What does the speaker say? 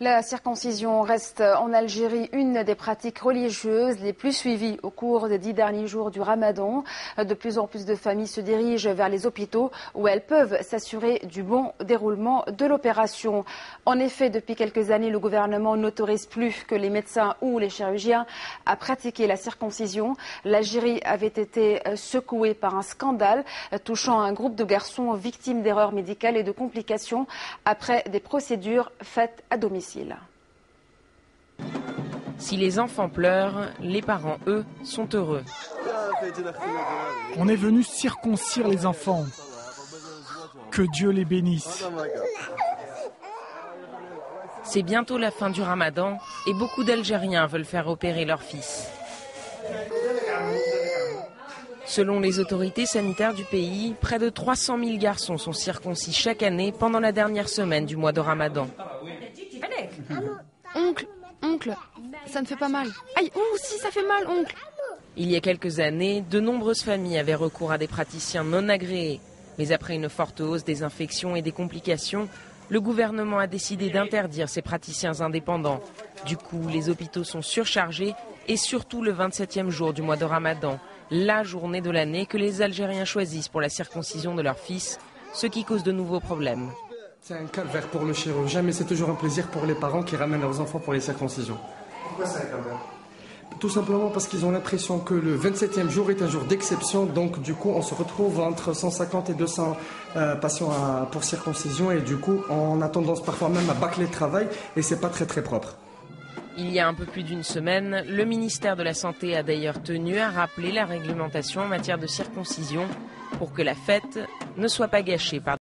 La circoncision reste en Algérie une des pratiques religieuses les plus suivies au cours des 10 derniers jours du Ramadan. De plus en plus de familles se dirigent vers les hôpitaux où elles peuvent s'assurer du bon déroulement de l'opération. En effet, depuis quelques années, le gouvernement n'autorise plus que les médecins ou les chirurgiens à pratiquer la circoncision. L'Algérie avait été secouée par un scandale touchant un groupe de garçons victimes d'erreurs médicales et de complications après des procédures faites à domicile. Si les enfants pleurent, les parents, eux, sont heureux. On est venu circoncire les enfants. Que Dieu les bénisse. C'est bientôt la fin du Ramadan et beaucoup d'Algériens veulent faire opérer leur fils. Selon les autorités sanitaires du pays, près de 300 000 garçons sont circoncis chaque année pendant la dernière semaine du mois de Ramadan. Oncle, ça ne fait pas mal. Aïe, si, ça fait mal, oncle. Il y a quelques années, de nombreuses familles avaient recours à des praticiens non agréés. Mais après une forte hausse des infections et des complications, le gouvernement a décidé d'interdire ces praticiens indépendants. Du coup, les hôpitaux sont surchargés et surtout le 27e jour du mois de Ramadan, la journée de l'année que les Algériens choisissent pour la circoncision de leur fils, ce qui cause de nouveaux problèmes. C'est un calvaire pour le chirurgien, mais c'est toujours un plaisir pour les parents qui ramènent leurs enfants pour les circoncisions. Pourquoi c'est un calvaire ? Tout simplement parce qu'ils ont l'impression que le 27e jour est un jour d'exception, donc du coup on se retrouve entre 150 et 200 patients pour circoncision et du coup on a tendance parfois même à bâcler le travail et c'est pas très propre. Il y a un peu plus d'une semaine, le ministère de la Santé a d'ailleurs tenu à rappeler la réglementation en matière de circoncision pour que la fête ne soit pas gâchée par